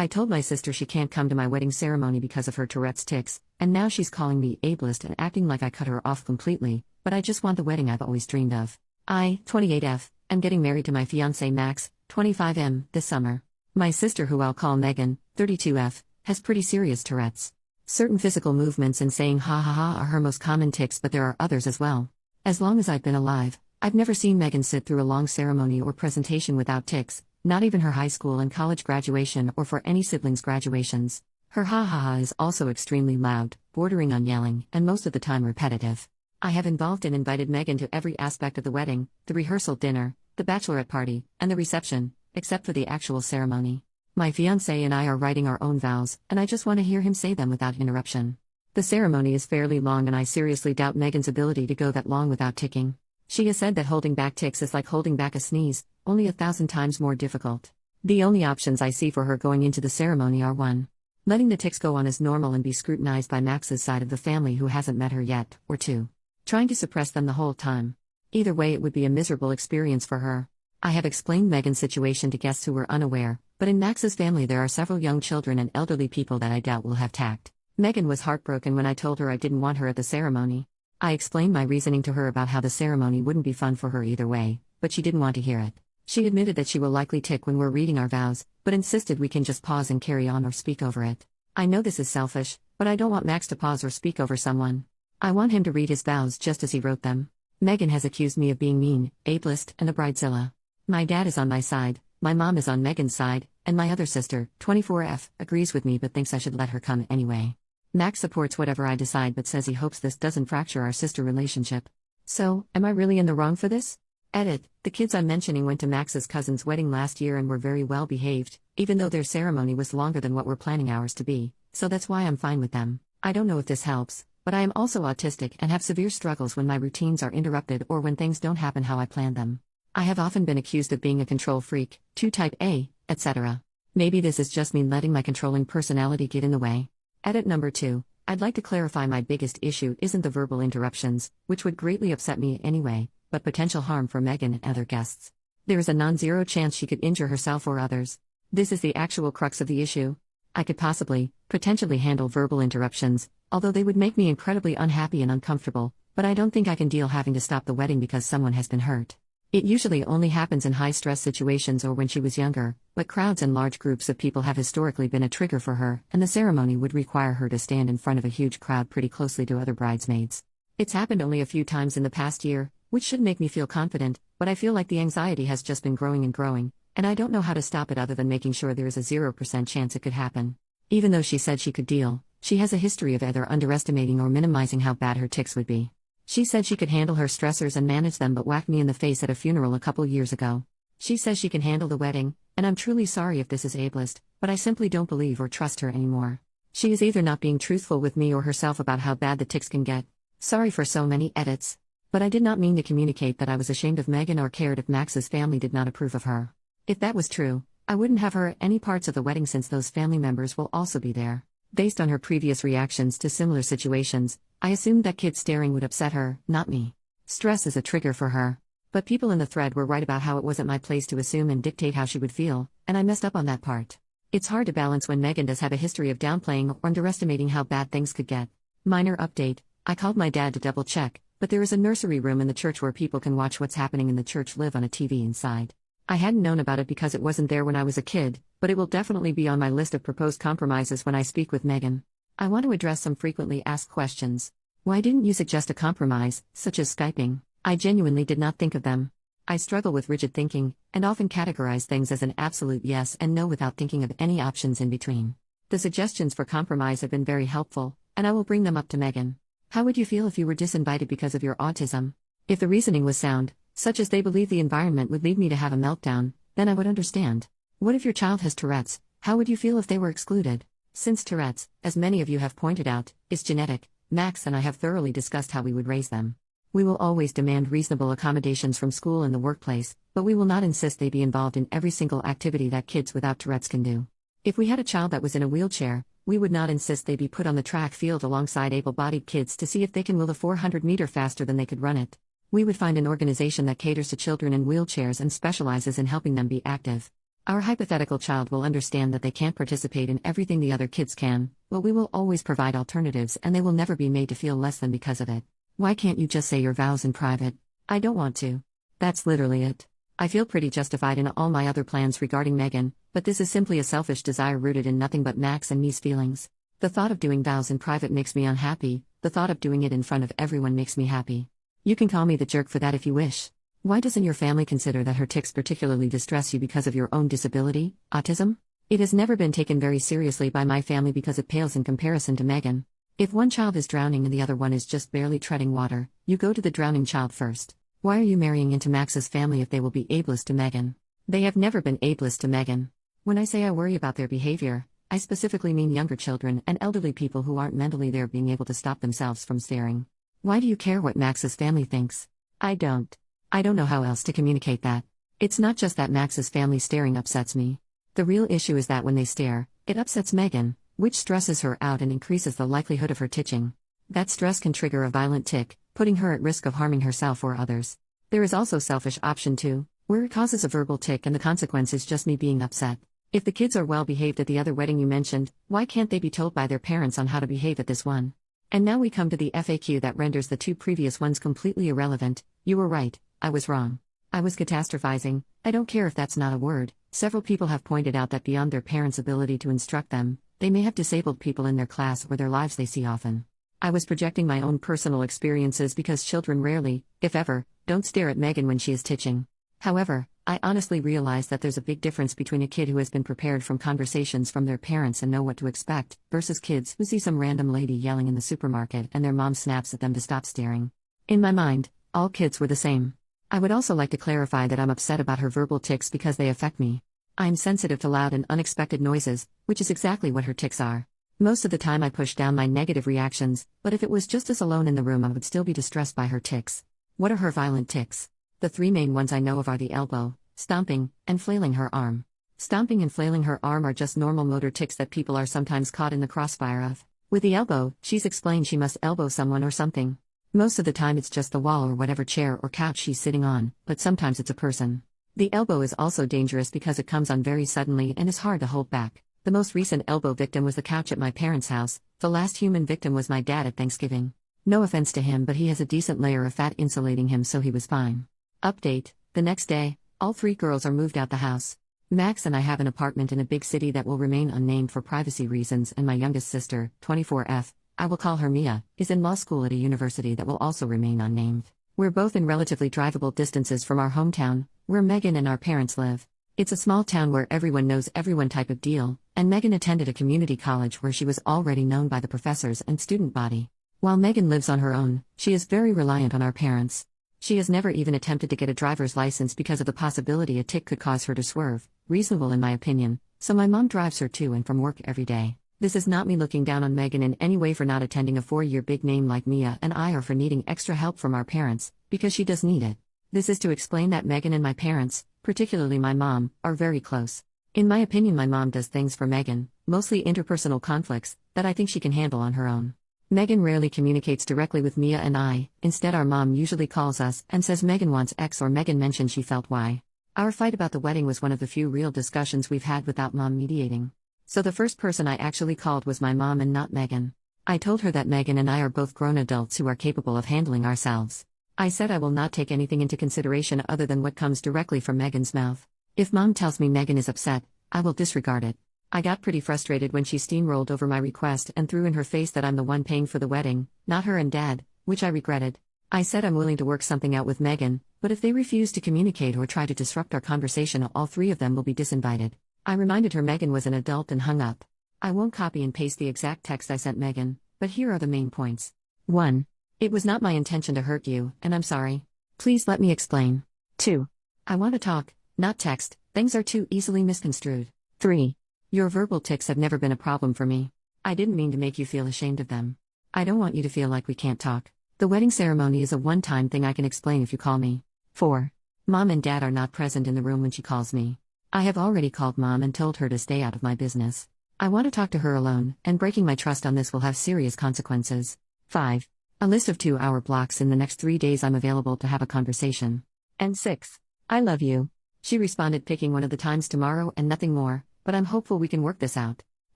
I told my sister she can't come to my wedding ceremony because of her Tourette's tics, and now she's calling me ableist and acting like I cut her off completely, but I just want the wedding I've always dreamed of. I, 28F, am getting married to my fiancé Max, 25M, this summer. My sister, who I'll call Megan, 32F, has pretty serious Tourette's. Certain physical movements and saying ha ha ha are her most common tics, but there are others as well. As long as I've been alive, I've never seen Megan sit through a long ceremony or presentation without tics, not even her high school and college graduation or for any siblings' graduations. Her ha ha ha is also extremely loud, bordering on yelling, and most of the time repetitive. I have involved and invited Megan to every aspect of the wedding, the rehearsal dinner, the bachelorette party, and the reception, except for the actual ceremony. My fiancé and I are writing our own vows, and I just want to hear him say them without interruption. The ceremony is fairly long, and I seriously doubt Megan's ability to go that long without ticking. She has said that holding back tics is like holding back a sneeze, only 1,000 times more difficult. The only options I see for her going into the ceremony are 1. Letting the tics go on as normal and be scrutinized by Max's side of the family who hasn't met her yet, or 2. Trying to suppress them the whole time. Either way, it would be a miserable experience for her. I have explained Megan's situation to guests who were unaware, but in Max's family there are several young children and elderly people that I doubt will have tact. Megan was heartbroken when I told her I didn't want her at the ceremony. I explained my reasoning to her about how the ceremony wouldn't be fun for her either way, but she didn't want to hear it. She admitted that she will likely tic when we're reading our vows, but insisted we can just pause and carry on or speak over it. I know this is selfish, but I don't want Max to pause or speak over someone. I want him to read his vows just as he wrote them. Megan has accused me of being mean, ableist, and a bridezilla. My dad is on my side, my mom is on Megan's side, and my other sister, 24F, agrees with me but thinks I should let her come anyway. Max supports whatever I decide but says he hopes this doesn't fracture our sister relationship. So, am I really in the wrong for this? Edit: the kids I'm mentioning went to Max's cousin's wedding last year and were very well behaved, even though their ceremony was longer than what we're planning ours to be, so that's why I'm fine with them. I don't know if this helps, but I am also autistic and have severe struggles when my routines are interrupted or when things don't happen how I planned them. I have often been accused of being a control freak, 2 type A, etc. Maybe this is just me letting my controlling personality get in the way. Edit number 2. I'd like to clarify my biggest issue isn't the verbal interruptions, which would greatly upset me anyway, but potential harm for Megan and other guests. There is a non-zero chance she could injure herself or others. This is the actual crux of the issue. I could potentially handle verbal interruptions, although they would make me incredibly unhappy and uncomfortable, but I don't think I can deal having to stop the wedding because someone has been hurt. It usually only happens in high-stress situations or when she was younger, but crowds and large groups of people have historically been a trigger for her, and the ceremony would require her to stand in front of a huge crowd pretty closely to other bridesmaids. It's happened only a few times in the past year, which should make me feel confident, but I feel like the anxiety has just been growing and growing, and I don't know how to stop it other than making sure there is a 0% chance it could happen. Even though she said she could deal, she has a history of either underestimating or minimizing how bad her tics would be. She said she could handle her stressors and manage them but whacked me in the face at a funeral a couple years ago. She says she can handle the wedding, and I'm truly sorry if this is ableist, but I simply don't believe or trust her anymore. She is either not being truthful with me or herself about how bad the tics can get. Sorry for so many edits. But I did not mean to communicate that I was ashamed of Megan or cared if Max's family did not approve of her. If that was true, I wouldn't have her at any parts of the wedding since those family members will also be there. Based on her previous reactions to similar situations, I assumed that kids staring would upset her, not me. Stress is a trigger for her. But people in the thread were right about how it wasn't my place to assume and dictate how she would feel, and I messed up on that part. It's hard to balance when Megan does have a history of downplaying or underestimating how bad things could get. Minor update: I called my dad to double check, but there is a nursery room in the church where people can watch what's happening in the church live on a TV inside. I hadn't known about it because it wasn't there when I was a kid, but it will definitely be on my list of proposed compromises when I speak with Megan. I want to address some frequently asked questions. Why didn't you suggest a compromise, such as Skyping? I genuinely did not think of them. I struggle with rigid thinking, and often categorize things as an absolute yes and no without thinking of any options in between. The suggestions for compromise have been very helpful, and I will bring them up to Megan. How would you feel if you were disinvited because of your autism? If the reasoning was sound, such as they believe the environment would lead me to have a meltdown, then I would understand. What if your child has Tourette's? How would you feel if they were excluded? Since Tourette's, as many of you have pointed out, is genetic, Max and I have thoroughly discussed how we would raise them. We will always demand reasonable accommodations from school and the workplace, but we will not insist they be involved in every single activity that kids without Tourette's can do. If we had a child that was in a wheelchair, we would not insist they be put on the track field alongside able-bodied kids to see if they can will a 400-meter faster than they could run it. We would find an organization that caters to children in wheelchairs and specializes in helping them be active. Our hypothetical child will understand that they can't participate in everything the other kids can, but we will always provide alternatives and they will never be made to feel less than because of it. Why can't you just say your vows in private? I don't want to. That's literally it. I feel pretty justified in all my other plans regarding Megan, but this is simply a selfish desire rooted in nothing but Max and me's feelings. The thought of doing vows in private makes me unhappy, the thought of doing it in front of everyone makes me happy. You can call me the jerk for that if you wish. Why doesn't your family consider that her tics particularly distress you because of your own disability, autism? It has never been taken very seriously by my family because it pales in comparison to Megan. If one child is drowning and the other one is just barely treading water, you go to the drowning child first. Why are you marrying into Max's family if they will be ableist to Megan? They have never been ableist to Megan. When I say I worry about their behavior, I specifically mean younger children and elderly people who aren't mentally there being able to stop themselves from staring. Why do you care what Max's family thinks? I don't. I don't know how else to communicate that. It's not just that Max's family staring upsets me. The real issue is that when they stare, it upsets Megan, which stresses her out and increases the likelihood of her titching. That stress can trigger a violent tic, putting her at risk of harming herself or others. There is also selfish option 2, where it causes a verbal tic and the consequence is just me being upset. If the kids are well behaved at the other wedding you mentioned, why can't they be told by their parents on how to behave at this one? And now we come to the FAQ that renders the 2 previous ones completely irrelevant. You were right, I was wrong. I was catastrophizing. I don't care if that's not a word. Several people have pointed out that beyond their parents' ability to instruct them, they may have disabled people in their class or their lives they see often. I was projecting my own personal experiences because children rarely, if ever, don't stare at Megan when she is titching. However, I honestly realize that there's a big difference between a kid who has been prepared from conversations from their parents and know what to expect, versus kids who see some random lady yelling in the supermarket and their mom snaps at them to stop staring. In my mind, all kids were the same. I would also like to clarify that I'm upset about her verbal tics because they affect me. I'm sensitive to loud and unexpected noises, which is exactly what her tics are. Most of the time I push down my negative reactions, but if it was just us alone in the room I would still be distressed by her tics. What are her violent tics? The 3 main ones I know of are the elbow, stomping, and flailing her arm. Stomping and flailing her arm are just normal motor tics that people are sometimes caught in the crossfire of. With the elbow, she's explained she must elbow someone or something. Most of the time it's just the wall or whatever chair or couch she's sitting on, but sometimes it's a person. The elbow is also dangerous because it comes on very suddenly and is hard to hold back. The most recent elbow victim was the couch at my parents' house. The last human victim was my dad at Thanksgiving. No offense to him, but he has a decent layer of fat insulating him, so he was fine. Update: the next day, all 3 girls are moved out the house. Max and I have an apartment in a big city that will remain unnamed for privacy reasons, and my youngest sister, 24F, I will call her Mia, is in law school at a university that will also remain unnamed. We're both in relatively drivable distances from our hometown, where Megan and our parents live. It's a small town where everyone knows everyone type of deal, and Megan attended a community college where she was already known by the professors and student body. While Megan lives on her own, she is very reliant on our parents. She has never even attempted to get a driver's license because of the possibility a tic could cause her to swerve, reasonable in my opinion, so my mom drives her to and from work every day. This is not me looking down on Megan in any way for not attending a 4-year big name like Mia and I, or for needing extra help from our parents, because she does need it. This is to explain that Megan and my parents, particularly my mom, are very close. In my opinion, my mom does things for Megan, mostly interpersonal conflicts, that I think she can handle on her own. Megan rarely communicates directly with Mia and I. Instead, our mom usually calls us and says Megan wants X or Megan mentioned she felt Y. Our fight about the wedding was one of the few real discussions we've had without mom mediating. So the first person I actually called was my mom and not Megan. I told her that Megan and I are both grown adults who are capable of handling ourselves. I said I will not take anything into consideration other than what comes directly from Megan's mouth. If mom tells me Megan is upset, I will disregard it. I got pretty frustrated when she steamrolled over my request and threw in her face that I'm the one paying for the wedding, not her and dad, which I regretted. I said I'm willing to work something out with Megan, but if they refuse to communicate or try to disrupt our conversation, all 3 of them will be disinvited. I reminded her Megan was an adult and hung up. I won't copy and paste the exact text I sent Megan, but here are the main points. 1. It was not my intention to hurt you, and I'm sorry. Please let me explain. 2. I want to talk, not text. Things are too easily misconstrued. 3. Your verbal tics have never been a problem for me. I didn't mean to make you feel ashamed of them. I don't want you to feel like we can't talk. The wedding ceremony is a one-time thing I can explain if you call me. 4. Mom and dad are not present in the room when she calls me. I have already called mom and told her to stay out of my business. I want to talk to her alone, and breaking my trust on this will have serious consequences. 5. A list of 2-hour blocks in the next 3 days I'm available to have a conversation. And 6. I love you. She responded picking one of the times tomorrow and nothing more, but I'm hopeful we can work this out.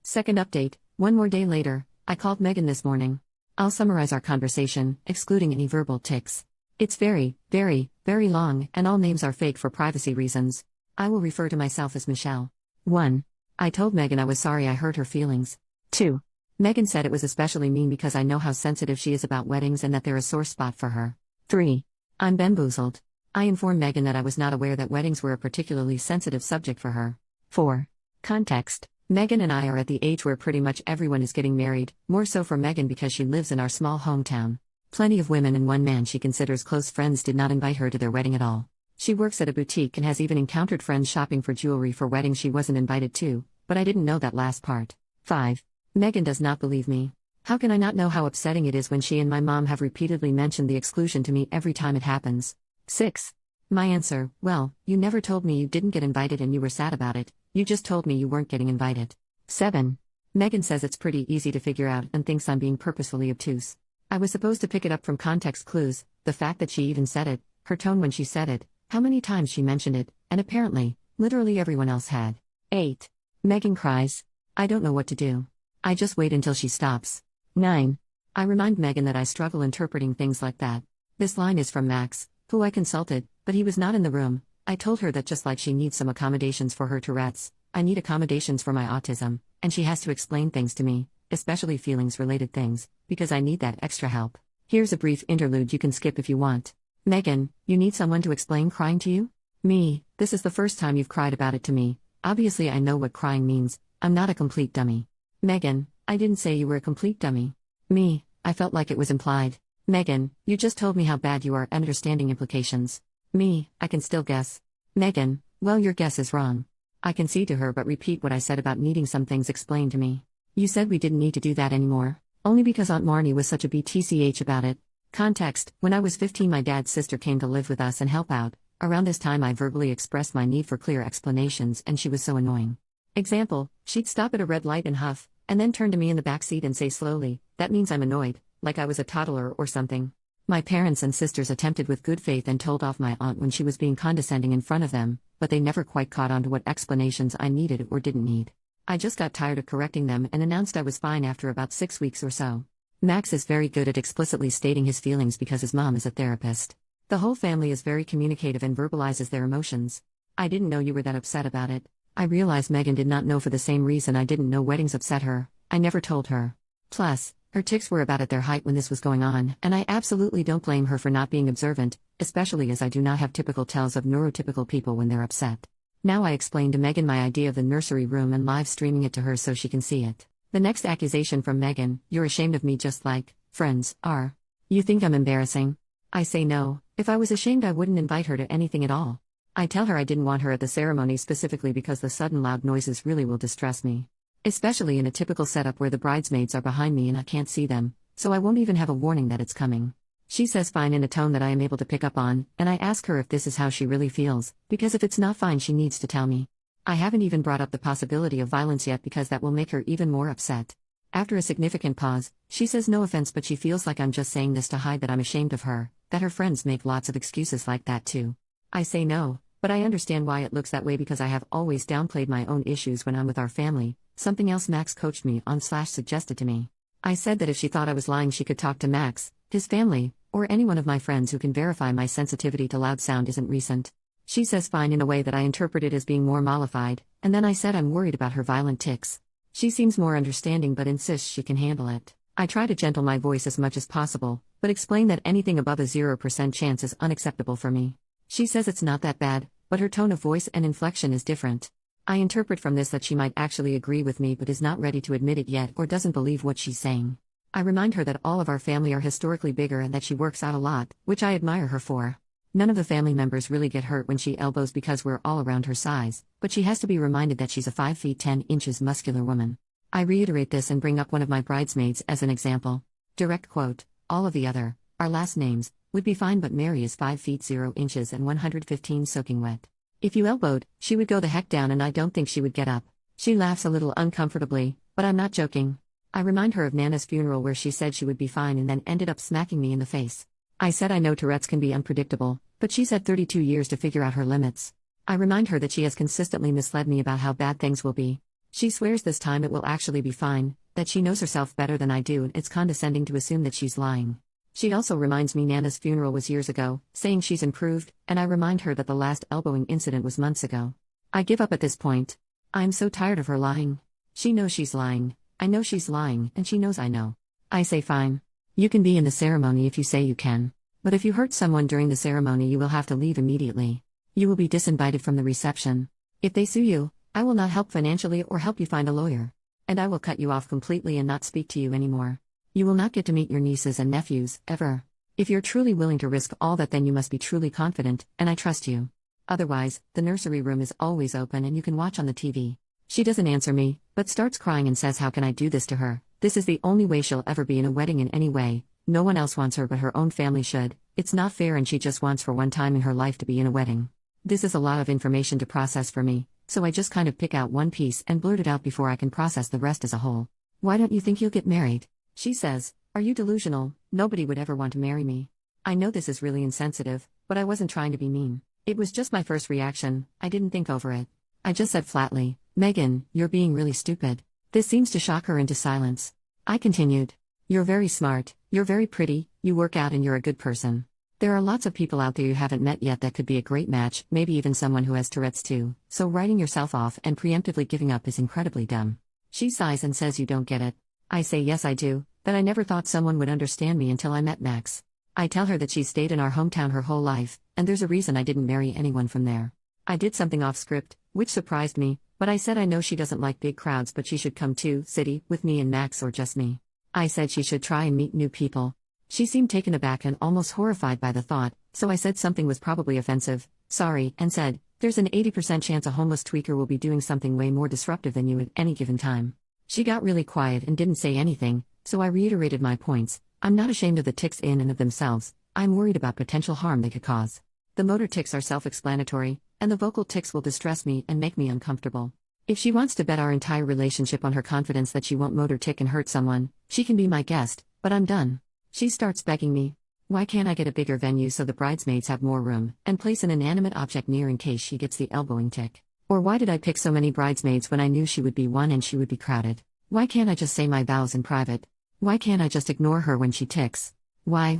Second update, one more day later, I called Megan this morning. I'll summarize our conversation, excluding any verbal tics. It's very, very, very long, and all names are fake for privacy reasons. I will refer to myself as Michelle. 1. I told Megan I was sorry I hurt her feelings. 2. Megan said it was especially mean because I know how sensitive she is about weddings and that they're a sore spot for her. 3. I'm bamboozled. I informed Megan that I was not aware that weddings were a particularly sensitive subject for her. 4. Context. Megan and I are at the age where pretty much everyone is getting married, more so for Megan because she lives in our small hometown. Plenty of women and one man she considers close friends did not invite her to their wedding at all. She works at a boutique and has even encountered friends shopping for jewelry for weddings she wasn't invited to, but I didn't know that last part. 5. Megan does not believe me. How can I not know how upsetting it is when she and my mom have repeatedly mentioned the exclusion to me every time it happens? 6. My answer, well, you never told me you didn't get invited and you were sad about it, you just told me you weren't getting invited. 7. Megan says it's pretty easy to figure out and thinks I'm being purposefully obtuse. I was supposed to pick it up from context clues, the fact that she even said it, her tone when she said it, how many times she mentioned it, and apparently, literally everyone else had. 8. Megan cries. I don't know what to do. I just wait until she stops. 9. I remind Megan that I struggle interpreting things like that. This line is from Max, who I consulted, but he was not in the room. I told her that just like she needs some accommodations for her Tourette's, I need accommodations for my autism, and she has to explain things to me, especially feelings-related things, because I need that extra help. Here's a brief interlude you can skip if you want. Megan, you need someone to explain crying to you? Me, this is the first time you've cried about it to me. Obviously I know what crying means, I'm not a complete dummy. Megan, I didn't say you were a complete dummy. Me, I felt like it was implied. Megan, you just told me how bad you are at understanding implications. Me, I can still guess. Megan, well your guess is wrong. I concede to her but repeat what I said about needing some things explained to me. You said we didn't need to do that anymore. Only because Aunt Marnie was such a BTCH about it. Context, when I was 15 my dad's sister came to live with us and help out. Around this time I verbally expressed my need for clear explanations and she was so annoying. Example, she'd stop at a red light and huff, and then turn to me in the back seat and say slowly, that means I'm annoyed, like I was a toddler or something. My parents and sisters attempted with good faith and told off my aunt when she was being condescending in front of them, but they never quite caught on to what explanations I needed or didn't need. I just got tired of correcting them and announced I was fine after about 6 weeks or so. Max is very good at explicitly stating his feelings because his mom is a therapist. The whole family is very communicative and verbalizes their emotions. I didn't know you were that upset about it. I realized Megan did not know for the same reason I didn't know weddings upset her. I never told her. Plus, her tics were about at their height when this was going on, and I absolutely don't blame her for not being observant, especially as I do not have typical tells of neurotypical people when they're upset. Now I explained to Megan my idea of the nursery room and live streaming it to her so she can see it. The next accusation from Megan, you're ashamed of me just like friends are. You think I'm embarrassing? I say no, if I was ashamed I wouldn't invite her to anything at all. I tell her I didn't want her at the ceremony specifically because the sudden loud noises really will distress me. Especially in a typical setup where the bridesmaids are behind me and I can't see them, so I won't even have a warning that it's coming. She says fine in a tone that I am able to pick up on, and I ask her if this is how she really feels, because if it's not fine she needs to tell me. I haven't even brought up the possibility of violence yet because that will make her even more upset. After a significant pause, she says no offense but she feels like I'm just saying this to hide that I'm ashamed of her, that her friends make lots of excuses like that too. I say no, but I understand why it looks that way because I have always downplayed my own issues when I'm with our family, something else Max coached me on / suggested to me. I said that if she thought I was lying she could talk to Max, his family, or any one of my friends who can verify my sensitivity to loud sound isn't recent. She says fine in a way that I interpreted as being more mollified, and then I said I'm worried about her violent tics. She seems more understanding but insists she can handle it. I try to gentle my voice as much as possible, but explain that anything above a 0% chance is unacceptable for me. She says it's not that bad, but her tone of voice and inflection is different. I interpret from this that she might actually agree with me but is not ready to admit it yet or doesn't believe what she's saying. I remind her that all of our family are historically bigger and that she works out a lot, which I admire her for. None of the family members really get hurt when she elbows because we're all around her size, but she has to be reminded that she's a 5 feet 10 inches muscular woman. I reiterate this and bring up one of my bridesmaids as an example. Direct quote, all of the other, our last names, would be fine but Mary is 5 feet 0 inches and 115 soaking wet. If you elbowed, she would go the heck down and I don't think she would get up. She laughs a little uncomfortably, but I'm not joking. I remind her of Nana's funeral where she said she would be fine and then ended up smacking me in the face. I said I know Tourette's can be unpredictable, but she's had 32 years to figure out her limits. I remind her that she has consistently misled me about how bad things will be. She swears this time it will actually be fine, that she knows herself better than I do, and it's condescending to assume that she's lying. She also reminds me Nana's funeral was years ago, saying she's improved, and I remind her that the last elbowing incident was months ago. I give up at this point. I'm so tired of her lying. She knows she's lying, I know she's lying, and she knows I know. I say fine. You can be in the ceremony if you say you can. But if you hurt someone during the ceremony, you will have to leave immediately. You will be disinvited from the reception. If they sue you, I will not help financially or help you find a lawyer. And I will cut you off completely and not speak to you anymore. You will not get to meet your nieces and nephews, ever. If you're truly willing to risk all that, then you must be truly confident, and I trust you. Otherwise, the nursery room is always open and you can watch on the TV. She doesn't answer me, but starts crying and says, how can I do this to her? This is the only way she'll ever be in a wedding in any way. No one else wants her but her own family should. It's not fair, and she just wants for one time in her life to be in a wedding. This is a lot of information to process for me, so I just kind of pick out one piece and blurt it out before I can process the rest as a whole. Why don't you think you'll get married? She says, are you delusional? Nobody would ever want to marry me. I know this is really insensitive, but I wasn't trying to be mean. It was just my first reaction, I didn't think over it. I just said flatly, Megan, you're being really stupid. This seems to shock her into silence. I continued, you're very smart, you're very pretty, you work out, and you're a good person. There are lots of people out there you haven't met yet that could be a great match, maybe even someone who has Tourette's too, so writing yourself off and preemptively giving up is incredibly dumb. She sighs and says, you don't get it. I say yes I do, that I never thought someone would understand me until I met Max. I tell her that she's stayed in our hometown her whole life, and there's a reason I didn't marry anyone from there. I did something off script, which surprised me, but I said I know she doesn't like big crowds, but she should come to city with me and Max, or just me. I said she should try and meet new people. She seemed taken aback and almost horrified by the thought, so I said something was probably offensive, sorry, and said, there's an 80% chance a homeless tweaker will be doing something way more disruptive than you at any given time. She got really quiet and didn't say anything, so I reiterated my points. I'm not ashamed of the tics in and of themselves, I'm worried about potential harm they could cause. The motor tics are self-explanatory, and the vocal tics will distress me and make me uncomfortable. If she wants to bet our entire relationship on her confidence that she won't motor tic and hurt someone, she can be my guest, but I'm done. She starts begging me. Why can't I get a bigger venue so the bridesmaids have more room, and place an inanimate object near in case she gets the elbowing tic? Or why did I pick so many bridesmaids when I knew she would be one and she would be crowded? Why can't I just say my vows in private? Why can't I just ignore her when she tics? Why?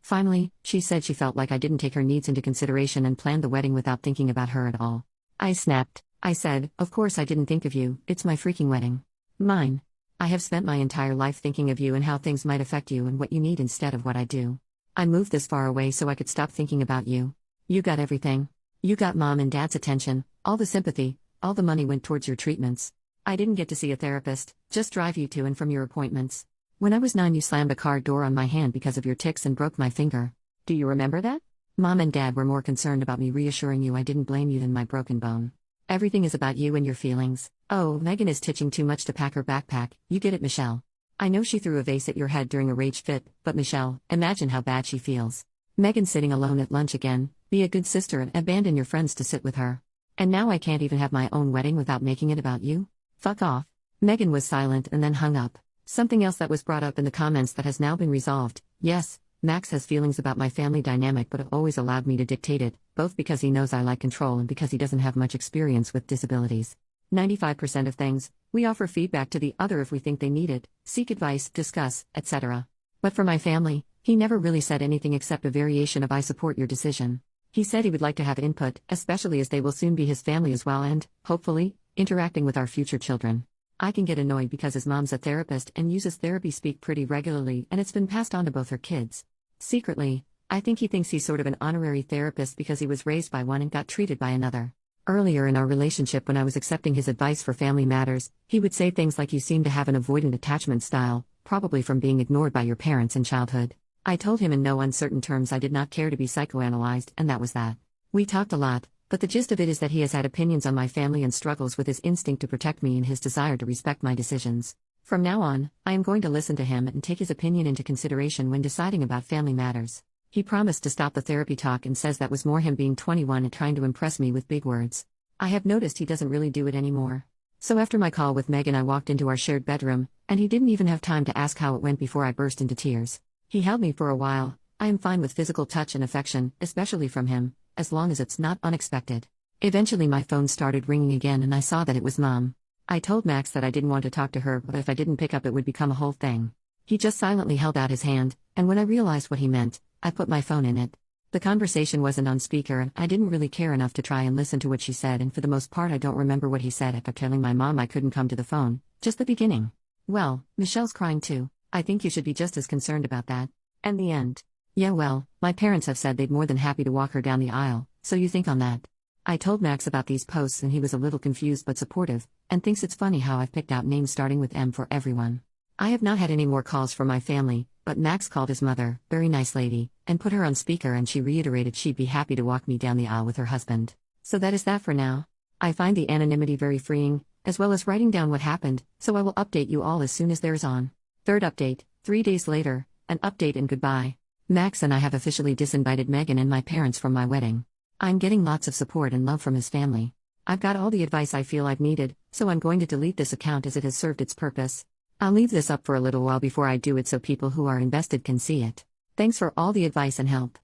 Finally, she said she felt like I didn't take her needs into consideration and planned the wedding without thinking about her at all. I snapped. I said, of course I didn't think of you, it's my freaking wedding. Mine. I have spent my entire life thinking of you and how things might affect you and what you need instead of what I do. I moved this far away so I could stop thinking about you. You got everything. You got mom and dad's attention, all the sympathy, all the money went towards your treatments. I didn't get to see a therapist, just drive you to and from your appointments. When I was 9, you slammed a car door on my hand because of your tics and broke my finger. Do you remember that? Mom and dad were more concerned about me reassuring you I didn't blame you than my broken bone. Everything is about you and your feelings. Oh, Megan is titching too much to pack her backpack, you get it, Michelle. I know she threw a vase at your head during a rage fit, but Michelle, imagine how bad she feels. Megan sitting alone at lunch again, be a good sister and abandon your friends to sit with her. And now I can't even have my own wedding without making it about you? Fuck off. Megan was silent and then hung up. Something else that was brought up in the comments that has now been resolved. Yes, Max has feelings about my family dynamic but always allowed me to dictate it, both because he knows I like control and because he doesn't have much experience with disabilities. 95% of things, we offer feedback to the other if we think they need it, seek advice, discuss, etc. But for my family, he never really said anything except a variation of I support your decision. He said he would like to have input, especially as they will soon be his family as well and, hopefully, interacting with our future children. I can get annoyed because his mom's a therapist and uses therapy speak pretty regularly and it's been passed on to both her kids. Secretly, I think he thinks he's sort of an honorary therapist because he was raised by one and got treated by another. Earlier in our relationship when I was accepting his advice for family matters, he would say things like you seem to have an avoidant attachment style, probably from being ignored by your parents in childhood. I told him in no uncertain terms I did not care to be psychoanalyzed and that was that. We talked a lot, but the gist of it is that he has had opinions on my family and struggles with his instinct to protect me and his desire to respect my decisions. From now on, I am going to listen to him and take his opinion into consideration when deciding about family matters. He promised to stop the therapy talk and says that was more him being 21 and trying to impress me with big words. I have noticed he doesn't really do it anymore. So after my call with Megan I walked into our shared bedroom, and he didn't even have time to ask how it went before I burst into tears. He held me for a while. I am fine with physical touch and affection, especially from him, as long as it's not unexpected. Eventually my phone started ringing again and I saw that it was Mom. I told Max that I didn't want to talk to her, but if I didn't pick up it would become a whole thing. He just silently held out his hand, and when I realized what he meant, I put my phone in it. The conversation wasn't on speaker and I didn't really care enough to try and listen to what she said, and for the most part I don't remember what he said after telling my mom I couldn't come to the phone, just the beginning. Well, Michelle's crying too. I think you should be just as concerned about that. And the end. Yeah, well, my parents have said they'd more than happy to walk her down the aisle, so you think on that. I told Max about these posts and he was a little confused but supportive, and thinks it's funny how I've picked out names starting with M for everyone. I have not had any more calls from my family, but Max called his mother, very nice lady, and put her on speaker, and she reiterated she'd be happy to walk me down the aisle with her husband. So that is that for now. I find the anonymity very freeing, as well as writing down what happened, so I will update you all as soon as there is on. Third update, 3 days later, an update and goodbye. Max and I have officially disinvited Megan and my parents from my wedding. I'm getting lots of support and love from his family. I've got all the advice I feel I've needed, so I'm going to delete this account as it has served its purpose. I'll leave this up for a little while before I do it so people who are invested can see it. Thanks for all the advice and help.